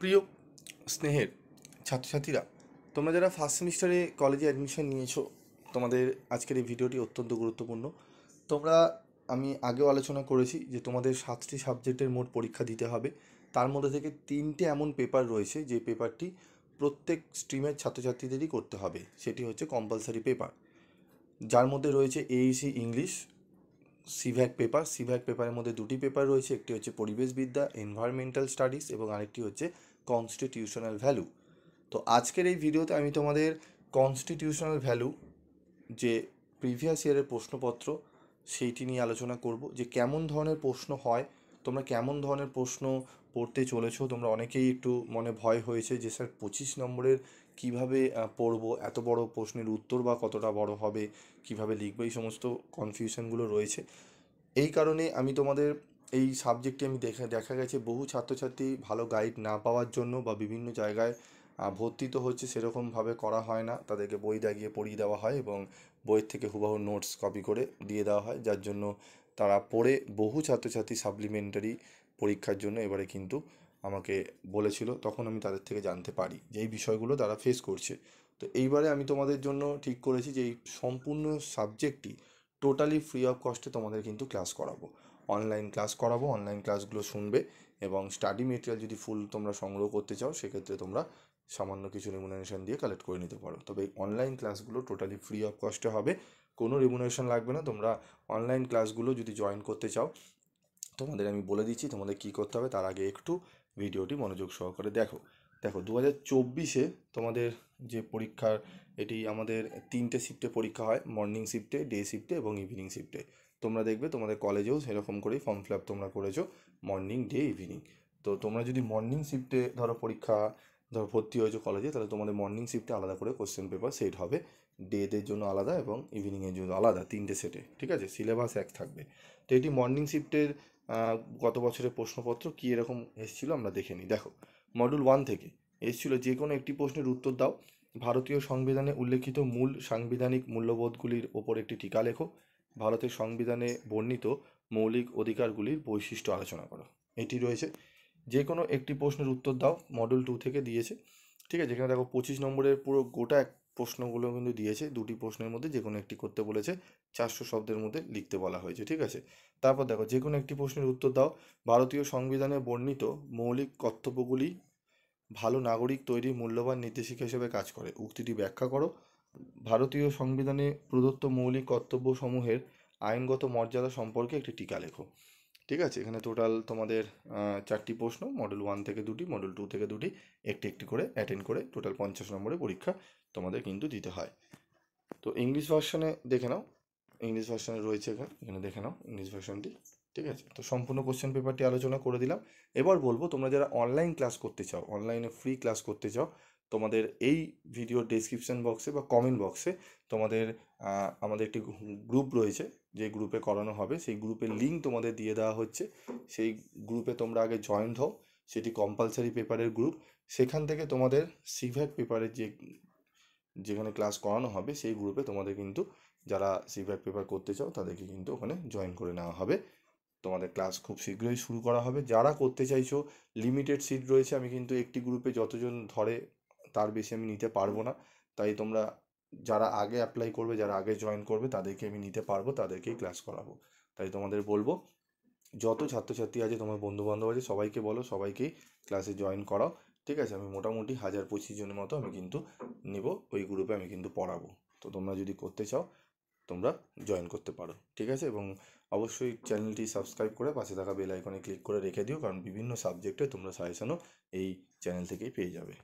প্রিয় স্নেহের ছাত্রছাত্রীরা, তোমরা যারা ফার্স্ট সেমিস্টারে কলেজে অ্যাডমিশন নিয়েছো, তোমাদের আজকের এই ভিডিওটি অত্যন্ত গুরুত্বপূর্ণ। তোমরা, আমি আগেও আলোচনা করেছি যে তোমাদের 7টি সাবজেক্টের মোট পরীক্ষা দিতে হবে। তার মধ্যে থেকে 3টে এমন পেপার রয়েছে যে পেপারটি প্রত্যেক স্ট্রিমের ছাত্রছাত্রীদেরই করতে হবে। সেটি হচ্ছে কম্পালসারি পেপার, যার মধ্যে রয়েছে এইসি ইংলিশ, সিভ্যাক পেপার। সিভ্যাক পেপারের মধ্যে দুটি পেপার রয়েছে, একটি হচ্ছে পরিবেশবিদ্যা এনভায়রনমেন্টাল স্টাডিজ এবং আরেকটি হচ্ছে কনস্টিটিউশনাল ভ্যালু। তো আজকের এই ভিডিওতে আমি তোমাদের কনস্টিটিউশনাল ভ্যালু, যে প্রিভিয়াস ইয়ারের প্রশ্নপত্র, সেইটি নিয়ে আলোচনা করব, যে কেমন ধরনের প্রশ্ন হয়, তোমরা কেমন ধরনের প্রশ্ন পড়তে চলেছো। তোমরা অনেকেই একটু মনে ভয় হয়েছে যে স্যার 25 নম্বরের কীভাবে পড়বো, এত বড় প্রশ্নের উত্তর বা কতটা বড় হবে, কিভাবে লিখবো, এই সমস্ত কনফিউশনগুলো রয়েছে। এই কারণে আমি তোমাদের এই সাবজেক্টে আমি দেখা গেছে বহু ছাত্রছাত্রী ভালো গাইড না পাওয়ার জন্য বা বিভিন্ন জায়গায় ভর্তি তো হচ্ছে, সেরকমভাবে করা হয় না, তাদেরকে বই দাগিয়ে পড়িয়ে দেওয়া হয় এবং বইয়ের থেকে হুবহু নোটস কপি করে দিয়ে দেওয়া হয়, যার জন্য তারা পড়ে বহু ছাত্রছাত্রী সাপ্লিমেন্টারি পরীক্ষার জন্য এবারে কিন্তু আমাকে বলেছিল, তখন আমি তাদের থেকে জানতে পারি যে এই বিষয়গুলো তারা ফেস করছে। তো এইবারে আমি তোমাদের জন্য ঠিক করেছি যে এই সম্পূর্ণ সাবজেক্টটি টোটালি ফ্রি অফ কস্টে তোমাদের কিন্তু ক্লাস করাবো, অনলাইন ক্লাস করাবো। অনলাইন ক্লাসগুলো শুনবে এবং স্টাডি মেটেরিয়াল যদি ফুল তোমরা সংগ্রহ করতে চাও, সেক্ষেত্রে তোমরা সামান্য কিছু রেমুনারেশন দিয়ে কালেক্ট করে নিতে পারো। তবে এই অনলাইন ক্লাসগুলো টোটালি ফ্রি অফ কস্টে হবে, কোনো রেমুনারেশন লাগবে না। তোমরা অনলাইন ক্লাসগুলো যদি জয়েন করতে চাও, তোমাদের আমি বলে দিচ্ছি তোমাদের কী করতে হবে। তার আগে একটু ভিডিওটি মনোযোগ সহকারে দেখো। 2024-এ তোমাদের যে পরীক্ষার, এটি আমাদের 3টে শিফটে পরীক্ষা হয়, মর্নিং শিফটে, ডে শিফটে এবং ইভিনিং শিফটে। তোমরা দেখবে তোমাদের কলেজেও সেরকম করেই ফর্ম ফিল আপ তোমরা করেছো, মর্নিং, ডে, ইভিনিং। তো তোমরা যদি মর্নিং শিফটে ধরো ভর্তি হয়েছো কলেজে, তাহলে তোমাদের মর্নিং শিফটে আলাদা করে কোশ্চেন পেপার সেট হবে, ডেদের জন্য আলাদা এবং ইভিনিংয়ের জন্য আলাদা, 3টে সেটে, ঠিক আছে? সিলেবাস এক থাকবে। তো এটি মর্নিং শিফটের গত বছরের প্রশ্নপত্র কী এরকম এসেছিলো আমরা দেখে নিই। দেখো, মডিউল 1 থেকে এসেছিলো যে কোনো একটি প্রশ্নের উত্তর দাও, ভারতীয় সংবিধানে উল্লেখিত মূল সাংবিধানিক মূল্যবোধগুলির ওপর একটি টিকা লেখো, ভারতের সংবিধানে বর্ণিত মৌলিক অধিকারগুলির বৈশিষ্ট্য আলোচনা করো। এটি রয়েছে। যে কোনো একটি প্রশ্নের উত্তর দাও, মডিউল 2 থেকে দিয়েছে, ঠিক আছে? যেখানে দেখো 25 নম্বরের পুরো গোটা প্রশ্নগুলো কিন্তু দিয়েছে, দুটি প্রশ্নের মধ্যে যে কোনো একটি করতে বলেছে, 400 শব্দের মধ্যে লিখতে বলা হয়েছে, ঠিক আছে? তারপর দেখো, যে কোনো একটি প্রশ্নের উত্তর দাও, ভারতীয় সংবিধানে বর্ণিত মৌলিক কর্তব্যগুলি ভালো নাগরিক তৈরির মূল্যবান নির্দেশিকা হিসেবে কাজ করে, উক্তিটি ব্যাখ্যা করো। ভারতীয় সংবিধানে প্রদত্ত মৌলিক কর্তব্যসমূহের আইনগত মর্যাদা সম্পর্কে একটি টিকা লেখো, ঠিক আছে? এখানে টোটাল তোমাদের 4টি প্রশ্ন, মডেল 1 থেকে 2টি, মডেল 2 থেকে 2টি, একটি একটি করে অ্যাটেন্ড করে টোটাল 50 নম্বরের পরীক্ষা তোমাদের কিন্তু দিতে হয়। তো ইংলিশ ভার্সনে দেখে নাও, ইংলিশ ভার্সনে রয়েছে, এখানে দেখে নাও ইংলিশ ভার্সনটি, ঠিক আছে? তো সম্পূর্ণ কোশ্চেন পেপারটি আলোচনা করে দিলাম। এবার বলবো, তোমরা যারা অনলাইন ক্লাস করতে চাও, অনলাইনে ফ্রি ক্লাস করতে চাও, তোমাদের এই ভিডিওর ডেসক্রিপশন বক্সে বা কমেন্ট বক্সে তোমাদের আমাদের একটি গ্রুপ রয়েছে, যে গ্রুপে করানো হবে, সেই গ্রুপের লিঙ্ক তোমাদের দিয়ে দেওয়া হচ্ছে। সেই গ্রুপে তোমরা আগে জয়েন্ট হও, সেটি কম্পালসারি পেপারের গ্রুপ। সেখান থেকে তোমাদের সিভ্যাক পেপারের যেখানে ক্লাস করানো হবে, সেই গ্রুপে তোমাদের কিন্তু যারা সিভ্যাক পেপার করতে চাও, তাদেরকে কিন্তু ওখানে জয়েন করে নেওয়া হবে। তোমাদের ক্লাস খুব শীঘ্রই শুরু করা হবে। যারা করতে চাইছো, লিমিটেড সিট রয়েছে, আমি কিন্তু একটি গ্রুপে যতজন ধরে তার বেশি আমি নিতে পারবো না। তাই তোমরা যারা আগে অ্যাপ্লাই করবে, যারা আগে জয়েন করবে, তাদেরকে আমি নিতে পারবো, তাদেরকেই ক্লাস করাবো। তাই তোমাদের বলবো, যত ছাত্রছাত্রী আছে, তোমার বন্ধুবান্ধব আছে, সবাইকে বলো, সবাইকেই ক্লাসে জয়েন করাও, ঠিক আছে? আমি মোটামুটি 1025 জনের মতো আমি কিন্তু নেব, ওই গ্রুপে আমি কিন্তু পড়াবো। তো তোমরা যদি করতে চাও, তোমরা জয়েন করতে পারো, ঠিক আছে? এবং অবশ্যই চ্যানেলটি সাবস্ক্রাইব করে পাশে থাকা বেল আইকনে ক্লিক করে রেখে দিও, কারণ বিভিন্ন সাবজেক্টে তোমরা সাজেশনও এই চ্যানেল থেকেই পেয়ে যাবে।